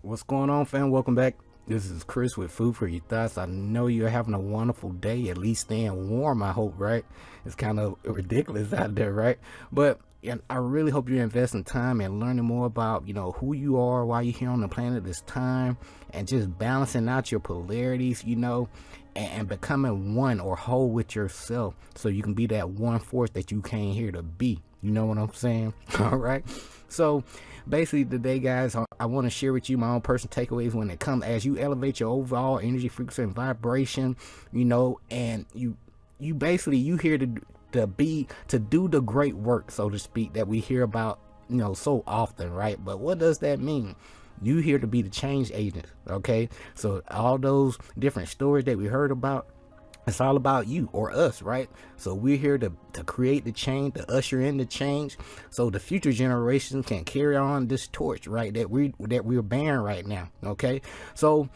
What's going on, fam? Welcome back. This is Chris with Food for Your Thoughts. I know you're having a wonderful day, at least staying warm, I hope, right? It's kind of ridiculous out there, right? But I really hope you're investing time and learning more about, who you are, why you're here on the planet this time, and just balancing out your polarities, and becoming one or whole with yourself so you can be that one force that you came here to be. You know what I'm saying? All right. So basically today, guys, I want to share with you my own personal takeaways when it comes as you elevate your overall energy, frequency, and vibration, and you here to do the great work, so to speak, that we hear about, so often, right? But what does that mean? You here to be the change agent, okay? So all those different stories that we heard about, it's all about you or us, right? So we're here to create the change, to usher in the change, so the future generation can carry on this torch, right? That we're bearing right now, okay? So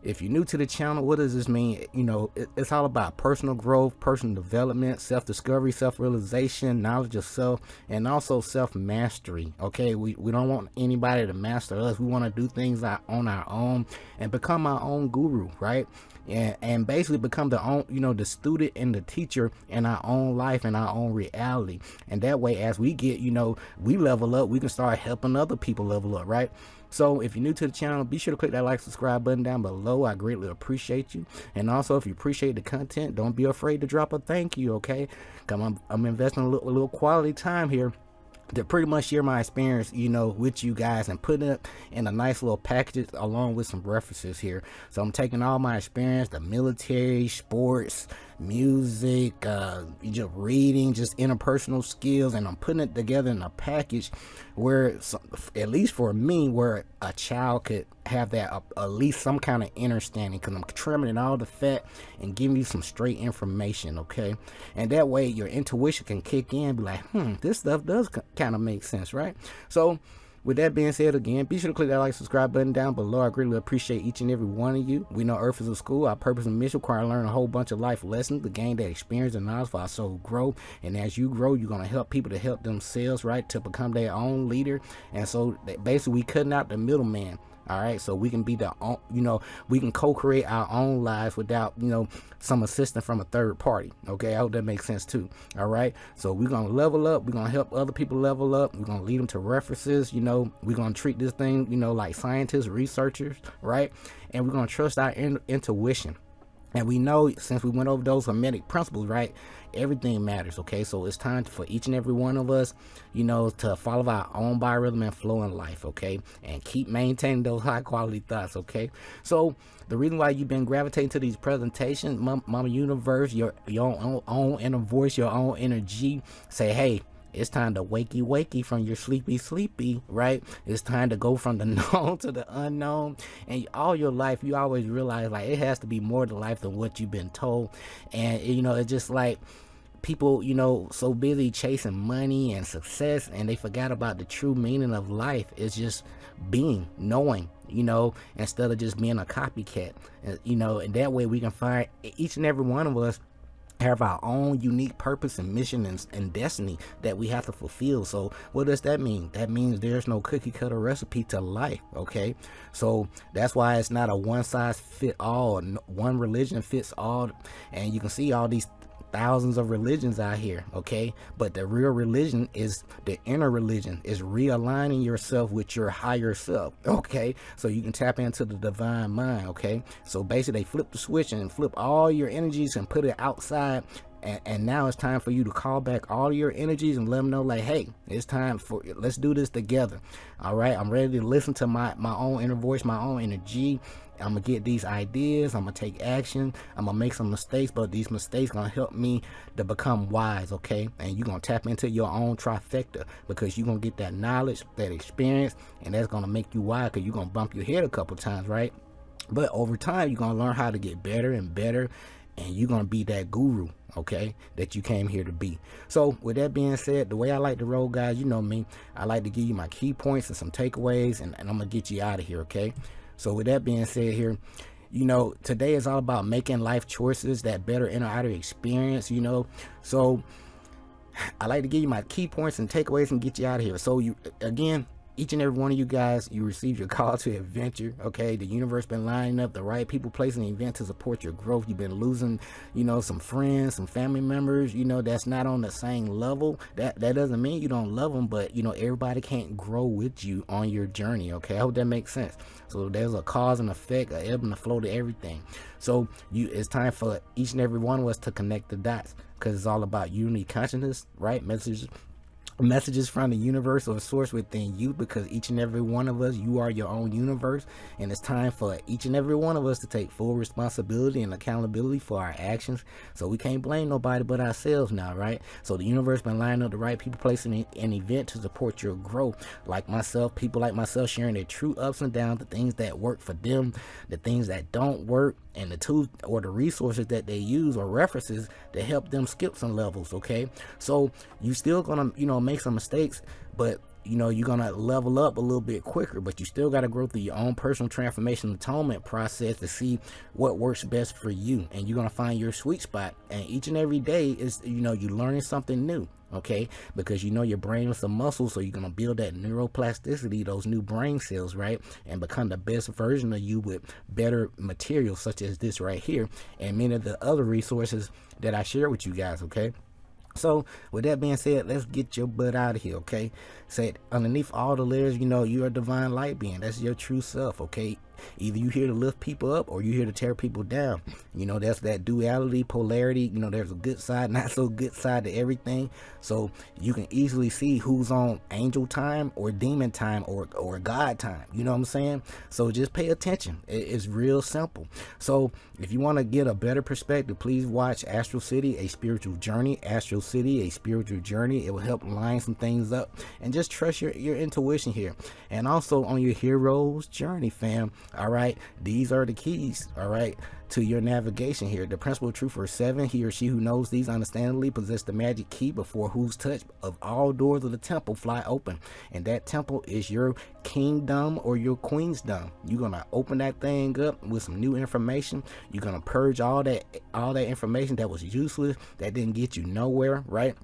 if you're new to the channel, what does this mean? It's all about personal growth, personal development, self-discovery, self-realization, knowledge of self, and also self-mastery. Okay, we don't want anybody to master us. We want to do things on our own and become our own guru, right? And basically become the student and the teacher in our own life and our own reality. And that way, as we get, we level up, we can start helping other people level up, right? So if you're new to the channel, be sure to click that like, subscribe button down below. I greatly appreciate you. And also, if you appreciate the content, don't be afraid to drop a thank you, okay? Come, I'm investing a little quality time here to pretty much share my experience, with you guys, and put it in a nice little package along with some references here. So I'm taking all my experience, the military, sports, music, just reading, just interpersonal skills, and I'm putting it together in a package where, at least for me, where a child could have that at least some kind of understanding, because I'm trimming all the fat and giving you some straight information, okay? And that way your intuition can kick in and be like, this stuff does kind of make sense, right? So with that being said, again, be sure to click that like, subscribe button down below. I greatly appreciate each and every one of you. We know Earth is a school. Our purpose and mission require to learn a whole bunch of life lessons to gain that experience and knowledge for our soul grow. And as you grow, you're going to help people to help themselves, right, to become their own leader. And so basically we cutting out the middleman. All right, so we can be we can co-create our own lives without, some assistance from a third party. Okay, I hope that makes sense too. All right, so we're gonna level up. We're gonna help other people level up. We're gonna lead them to references. We're gonna treat this thing, like scientists, researchers, right? And we're gonna trust our intuition. And we know, since we went over those hermetic principles, right, everything matters, okay? So it's time for each and every one of us, to follow our own biorhythm and flow in life, okay? And keep maintaining those high-quality thoughts, okay? So the reason why you've been gravitating to these presentations, Mama Universe, your own inner voice, your own energy, say, hey, it's time to wakey from your sleepy, right? It's time to go from the known to the unknown. And all your life, you always realize, like, it has to be more to life than what you've been told. And, it's just like people, so busy chasing money and success, and they forgot about the true meaning of life. It's just being, knowing, instead of just being a copycat. And that way we can find each and every one of us have our own unique purpose and mission and destiny that we have to fulfill. So what does that mean? That means there's no cookie cutter recipe to life, okay? So that's why it's not a one size fit all, one religion fits all. And you can see all these thousands of religions out here, okay? But the real religion is the inner religion, is realigning yourself with your higher self, okay? So you can tap into the divine mind, okay? So basically they flip the switch and flip all your energies and put it outside. And now it's time for you to call back all your energies and let them know, like, hey, it's time let's do this together. All right, I'm ready to listen to my own inner voice, my own energy. I'm gonna get these ideas, I'm gonna take action, I'm gonna make some mistakes, but these mistakes gonna help me to become wise, okay? And you're gonna tap into your own trifecta, because you're gonna get that knowledge, that experience, and that's gonna make you wise, because you're gonna bump your head a couple times, right? But over time, you're gonna learn how to get better and better, and you're gonna be that guru, okay, that you came here to be. So with that being said, the way I like to roll, guys, you know me, I like to give you my key points and some takeaways, and I'm gonna get you out of here, okay? So with that being said here, today is all about making life choices that better enter outer experience, So I like to give you my key points and takeaways and get you out of here. So again, each and every one of you guys, you received your call to adventure. Okay, the universe been lining up the right people, placing the event to support your growth. You've been losing, some friends, some family members, that's not on the same level. That doesn't mean you don't love them, but everybody can't grow with you on your journey. Okay, I hope that makes sense. So there's a cause and effect, a ebb and a flow to everything. So it's time for each and every one of us to connect the dots, because it's all about unity consciousness, right? Messages from the universe or source within you, because each and every one of us, you are your own universe, and it's time for each and every one of us to take full responsibility and accountability for our actions. So we can't blame nobody but ourselves now, right? So the universe been lining up the right people, placing an event to support your growth. Like myself, people like myself sharing their true ups and downs, the things that work for them, the things that don't work, and the tools or the resources that they use or references to help them skip some levels. Okay, so you still gonna make some mistakes, but you're gonna level up a little bit quicker, but you still got to grow through your own personal transformation atonement process to see what works best for you, and you're gonna find your sweet spot. And each and every day is you're learning something new. Okay, because your brain is a muscle, so you're gonna build that neuroplasticity, those new brain cells, right, and become the best version of you with better materials such as this right here and many of the other resources that I share with you guys. Okay, so with that being said, let's get your butt out of here. Okay, say underneath all the layers, you're a divine light being. That's your true self. Okay, either you here to lift people up or you here to tear people down. That's that duality, polarity. There's a good side, not so good side to everything. So you can easily see who's on angel time or demon time or God time. You know what I'm saying? So just pay attention. It's real simple. So if you want to get a better perspective, please watch Astral City, A Spiritual Journey. Astral City, A Spiritual Journey. It will help line some things up, and just trust your intuition here. And also on your hero's journey, fam. All right, these are the keys, all right, to your navigation here. The principle of truth for 7, he or she who knows these understandably possess the magic key, before whose touch of all doors of the temple fly open. And that temple is your kingdom or your queensdom. You're gonna open that thing up with some new information. You're gonna purge all that information that was useless, that didn't get you nowhere, right?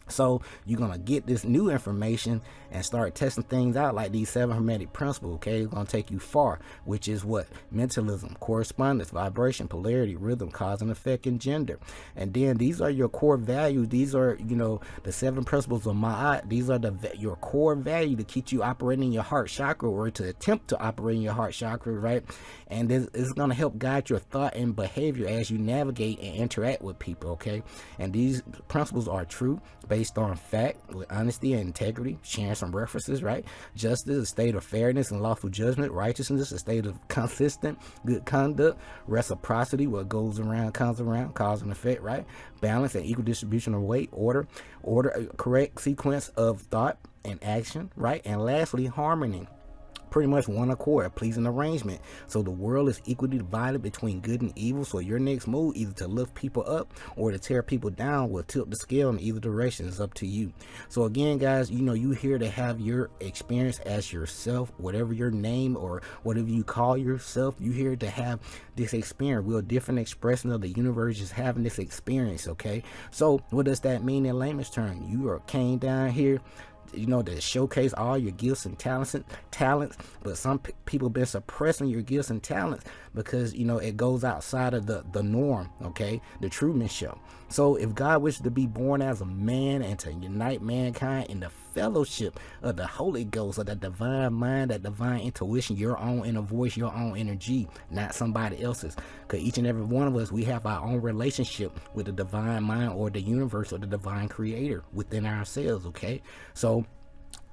So you're gonna get this new information and start testing things out, like these 7 hermetic principles. Okay, it's gonna take you far, which is what? Mentalism, correspondence, vibration, polarity, rhythm, cause and effect, and gender. And then these are your core values. These are the 7 principles of Ma'at. These are your core value to keep you operating your heart chakra, or to attempt to operate in your heart chakra, right? And this is gonna help guide your thought and behavior as you navigate and interact with people. Okay, and these principles are true, based on fact, with honesty and integrity, sharing some references, right? Justice, a state of fairness and lawful judgment. Righteousness, a state of consistent good conduct. Reciprocity, what goes around comes around, cause and effect, right? Balance and equal distribution of weight. Order, correct sequence of thought and action, right? And lastly, harmony. Pretty much one accord, a pleasing arrangement. So the world is equally divided between good and evil. So your next move, either to lift people up or to tear people down, will tilt the scale in either direction. It's up to you. So again, guys, you here to have your experience as yourself, whatever your name or whatever you call yourself. You here to have this experience. We're a different expression of the universe, just having this experience. Okay, so what does that mean in layman's terms? You are came down here to showcase all your gifts and talents, but some people been suppressing your gifts and talents because it goes outside of the norm. Okay, the Truman Show. So if God wishes to be born as a man and to unite mankind in the fellowship of the Holy Ghost, of the divine mind, that divine intuition, your own inner voice, your own energy, not somebody else's, because each and every one of us, we have our own relationship with the divine mind or the universe or the divine creator within ourselves. Okay, so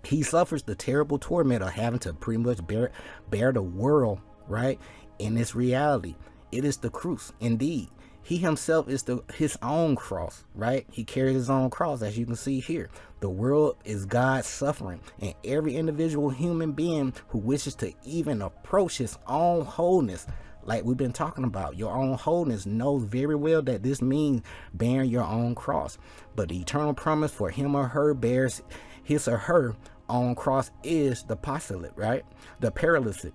he suffers the terrible torment of having to pretty much bear the world, right, in this reality. It is the crux indeed. He himself is his own cross, right? He carries his own cross, as you can see here. The world is God's suffering, and every individual human being who wishes to even approach his own wholeness, like we've been talking about, your own wholeness, knows very well that this means bearing your own cross. But the eternal promise for him or her bears his or her own cross is the postulate, right? The paralytic.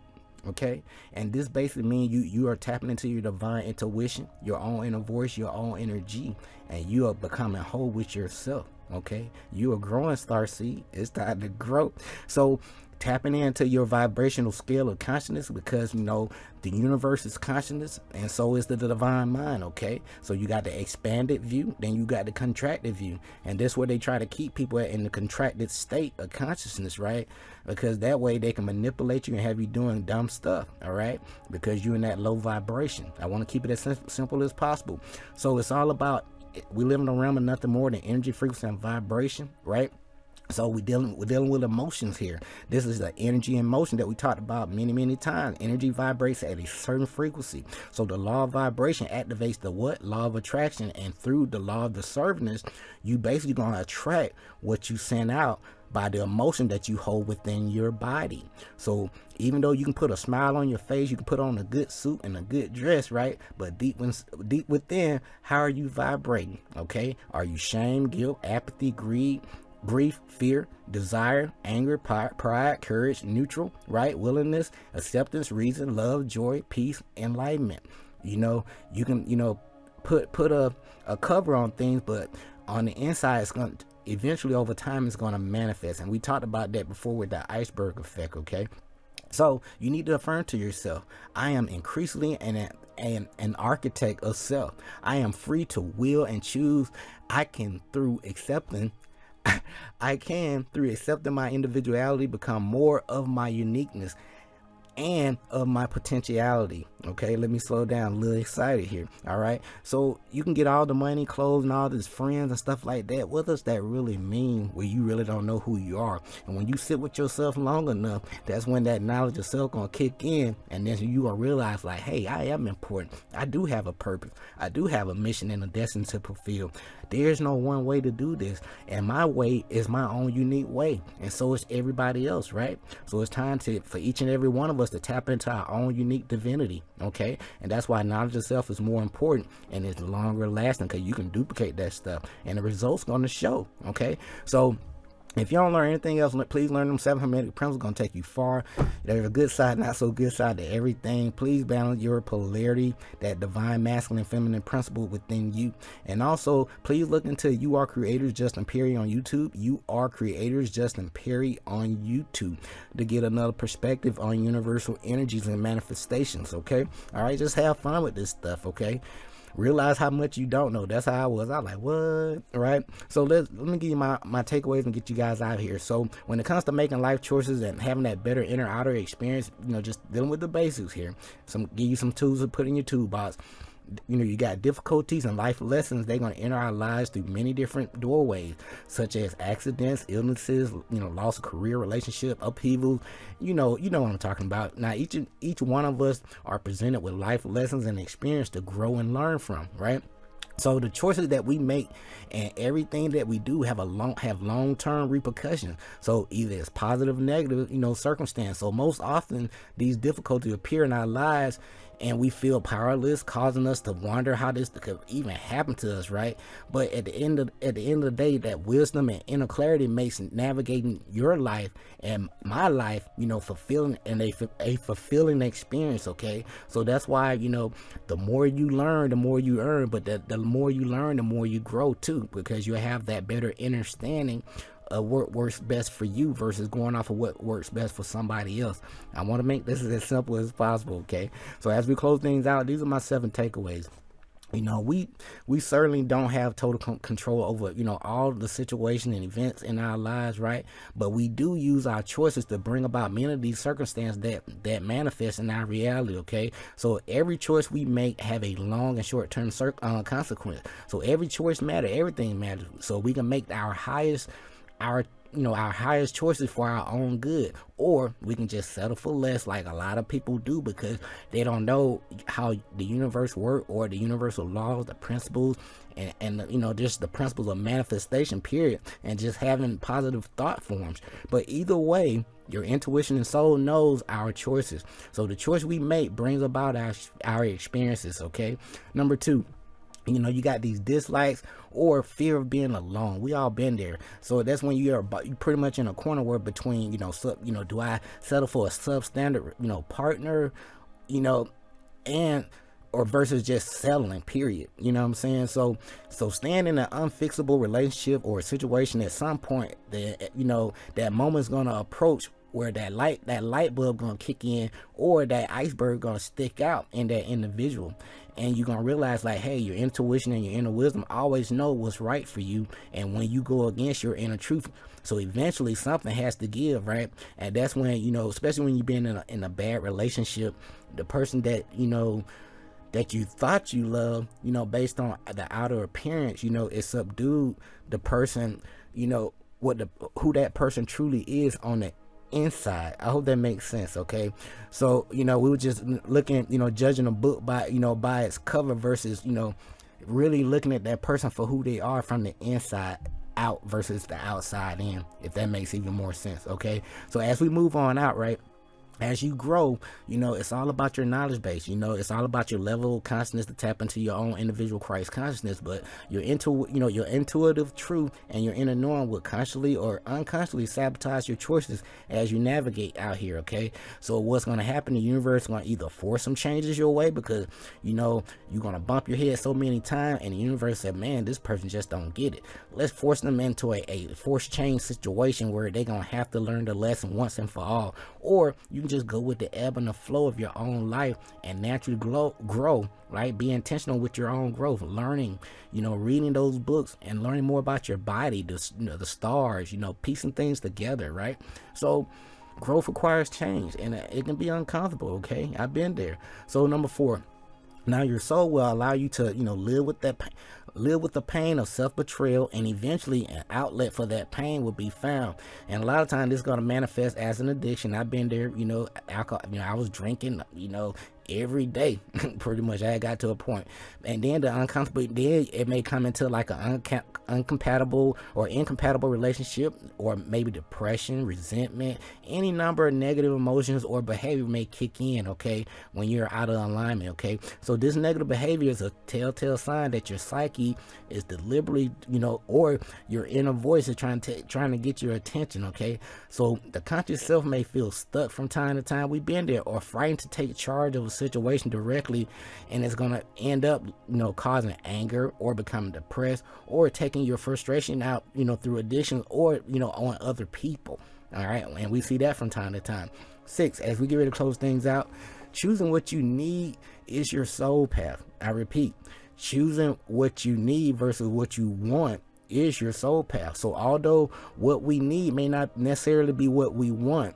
Okay, and this basically means you are tapping into your divine intuition, your own inner voice, your own energy, and you are becoming whole with yourself. Okay, you are growing, star seed. It's time to grow. So tapping into your vibrational scale of consciousness, because you know the universe is consciousness and so is the divine mind. Okay, so you got the expanded view, then you got the contracted view, and that's where they try to keep people in the contracted state of consciousness, right? Because that way they can manipulate you and have you doing dumb stuff, all right? Because you're in that low vibration. I want to keep it as simple as possible. So it's all about, we live in a realm of nothing more than energy, frequency, and vibration, right? So we're dealing with emotions here. This is the energy and motion that we talked about many times. Energy vibrates at a certain frequency. So the law of vibration activates the what? Law of attraction. And through the law of assertiveness, you basically going to attract what you send out by the emotion that you hold within your body. So even though you can put a smile on your face, you can put on a good suit and a good dress, right? But deep within, how are you vibrating? Okay, are you shame, guilt, apathy, greed, grief, fear, desire, anger, pride, courage, neutral, right? Willingness, acceptance, reason, love, joy, peace, enlightenment. You know, you can, you know, put a cover on things, but on the inside, it's going to eventually, over time, it's going to manifest. And we talked about that before with the iceberg effect. Okay, so you need to affirm to yourself, I am increasingly an architect of self. I am free to will and choose. I can, through accepting my individuality, become more of my uniqueness and of my potentiality. Okay, let me slow down, a little excited here. All right, so you can get all the money, clothes, and all these friends and stuff like that. What does that really mean where you really don't know who you are? And when you sit with yourself long enough, that's when that knowledge of self gonna kick in, and then you gonna realize, like, hey, I am important. I do have a purpose. I do have a mission and a destiny to fulfill. There's no one way to do this, and my way is my own unique way, and so is everybody else, right? So it's time for each and every one of us to tap into our own unique divinity. Okay, and that's why knowledge of self is more important and it's longer lasting, because you can duplicate that stuff and the results going to show. Okay, so if you don't learn anything else, please learn them 7 hermetic principles. Going to take you far. There's a good side, not so good side to everything. Please balance your polarity, that divine masculine feminine principle within you. And also, please look into You Are Creators Justin Perry on YouTube. You Are Creators Justin Perry on YouTube, to get another perspective on universal energies and manifestations. Okay, all right, just have fun with this stuff. Okay, realize how much you don't know. That's how I was. I was like, what? Right? So let me give you my takeaways and get you guys out of here. So when it comes to making life choices and having that better inner outer experience, you know, just dealing with the basics here. Give you some tools to put in your toolbox. You know, you got difficulties and life lessons. They're going to enter our lives through many different doorways, such as accidents, illnesses, you know, loss of career, relationship, upheaval. You know what I'm talking about. Now, each one of us are presented with life lessons and experience to grow and learn from, right? So the choices that we make and everything that we do have long-term repercussions. So either it's positive or negative, you know, circumstance. So most often these difficulties appear in our lives and we feel powerless, causing us to wonder how this could even happen to us, right? But at the end of the day, that wisdom and inner clarity makes navigating your life and my life, you know, fulfilling and a fulfilling experience. Okay, so that's why, you know, the more you learn, the more you earn, but the more you learn, the more you grow too, because you have that better understanding of what works best for you versus going off of what works best for somebody else. I want to make this as simple as possible. Okay, so as we close things out, these are my 7 takeaways. You know, we certainly don't have total control over, you know, all the situations and events in our lives, right? But we do use our choices to bring about many of these circumstances that manifest in our reality. Okay, so every choice we make have a long and short-term consequence. So every choice matters. Everything matters. So we can make our highest choices for our own good, or we can just settle for less, like a lot of people do, because they don't know how the universe works, or the universal laws, the principles, and you know, just the principles of manifestation, period, and just having positive thought forms. But either way, your intuition and soul knows our choices. So the choice we make brings about our experiences. Okay, number 2, you know, you got these dislikes or fear of being alone. We all been there. So that's when you're pretty much in a corner where between, you know, do I settle for a substandard, you know, partner, you know, or versus just settling, period. You know what I'm saying? So staying in an unfixable relationship or a situation, at some point that, you know, that moment's going to approach where that light bulb gonna kick in, or that iceberg gonna stick out in that individual, and you're gonna realize like, hey, your intuition and your inner wisdom always know what's right for you, and when you go against your inner truth, so eventually something has to give, right? And that's when, especially when you've been in a bad relationship, the person that that you thought you loved, based on the outer appearance, is subdued the person, who that person truly is on the inside. I hope that makes sense. Okay, so we were just looking, judging a book by by its cover versus really looking at that person for who they are from the inside out versus the outside in, if that makes even more sense. Okay, so as we move on out, right, as you grow, it's all about your knowledge base. It's all about your level of consciousness to tap into your own individual Christ consciousness. But your intuitive truth and your inner knowing will consciously or unconsciously sabotage your choices as you navigate out here. Okay, so what's going to happen? The universe is going to either force some changes your way, because you're going to bump your head so many times, and the universe said, man, this person just don't get it. Let's force them into a forced change situation where they're going to have to learn the lesson once and for all. Or you can just go with the ebb and the flow of your own life and naturally grow, right? Be intentional with your own growth, learning, reading those books and learning more about your body, the stars, piecing things together, right? So growth requires change, and it can be uncomfortable. Okay, I've been there. So number 4, now your soul will allow you to live with the pain of self-betrayal, and eventually an outlet for that pain will be found. And a lot of times this is going to manifest as an addiction. I've been there. Alcohol, I was drinking every day pretty much. I got to a point, and then the uncomfortable, then it may come into like an incompatible relationship, or maybe depression, resentment, any number of negative emotions or behavior may kick in, okay, when you're out of alignment. Okay, so this negative behavior is a telltale sign that your psyche is deliberately, or your inner voice is trying to get your attention. Okay, so the conscious self may feel stuck from time to time. We've been there, or frightened to take charge of a situation directly, and it's going to end up causing anger, or becoming depressed, or taking your frustration out through addiction, or on other people. All right, and we see that from time to time. 6, as we get ready to close things out, choosing what you need is your soul path. I repeat, choosing what you need versus what you want is your soul path. So although what we need may not necessarily be what we want,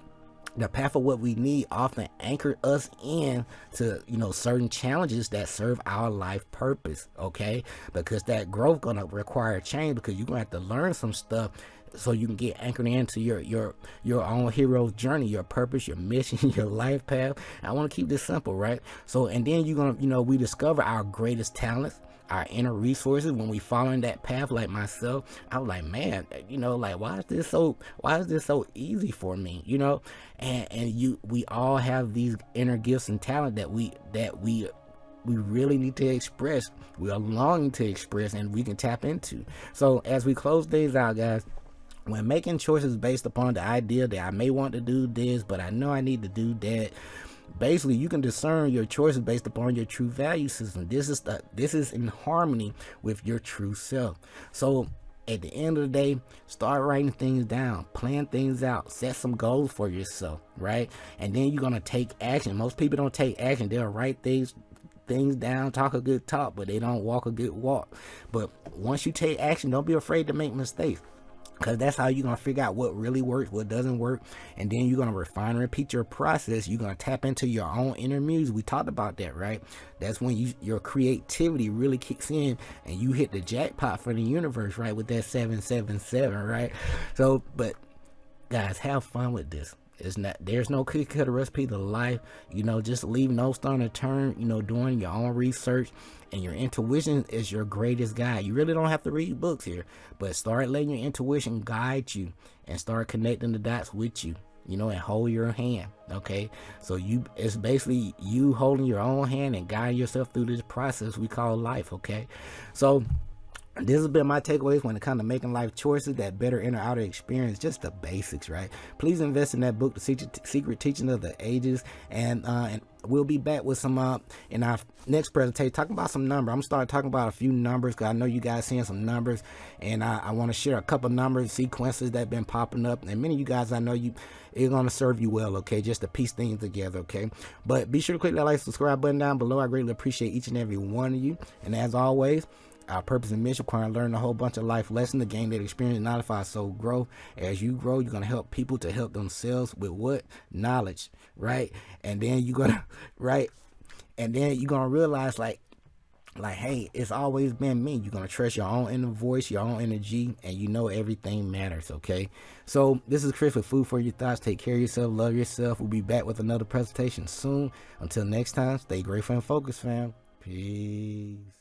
the path of what we need often anchor us in to certain challenges that serve our life purpose. Okay, because that growth gonna require change, because you're gonna have to learn some stuff so you can get anchored into your own hero's journey, your purpose, your mission, your life path. I want to keep this simple, right? So, and then you're gonna we discover our greatest talents, our inner resources when we follow in that path. Like myself, I was like, man, like, why is this so easy for me? And we all have these inner gifts and talent that we really need to express. We are longing to express, and we can tap into. So as we close these out, guys, when making choices based upon the idea that I may want to do this, but I know I need to do that, basically you can discern your choices based upon your true value system. This is in harmony with your true self. So at the end of the day, start writing things down, plan things out, set some goals for yourself, right? And then you're gonna take action. Most people don't take action. They'll write things down, talk a good talk, but they don't walk a good walk. But once you take action, don't be afraid to make mistakes, because that's how you're going to figure out what really works, what doesn't work. And then you're going to refine and repeat your process. You're going to tap into your own inner muse. We talked about that, right? That's when your creativity really kicks in, and you hit the jackpot for the universe, right? With that 777, right? So, but guys, have fun with this. There's no cookie cutter recipe to life. Just leave no stone unturned, doing your own research, and your intuition is your greatest guide. You really don't have to read books here, but start letting your intuition guide you, and start connecting the dots with you, and hold your hand. Okay, so it's basically you holding your own hand and guiding yourself through this process we call life. Okay, so this has been my takeaways when it comes to making life choices, that better inner outer experience, just the basics, right? Please invest in that book, The Secret Teaching of the Ages, and we'll be back with some in our next presentation talking about some numbers. I'm gonna start talking about a few numbers because I know you guys seeing some numbers, and I want to share a couple numbers sequences that have been popping up, and many of you guys, I know it's gonna serve you well, okay, just to piece things together, okay. But be sure to click that like, subscribe button down below. I greatly appreciate each and every one of you, and as always, our purpose and mission require learn a whole bunch of life lessons to gain that experience and knowledge so grow. As you grow, you're gonna help people to help themselves with what? Knowledge, right? And then you're gonna and then you're gonna realize like hey, it's always been me. You're gonna trust your own inner voice, your own energy, and you know everything matters, okay? So this is Chris with Food for Your Thoughts. Take care of yourself, love yourself. We'll be back with another presentation soon. Until next time, stay grateful and focused, fam. Peace.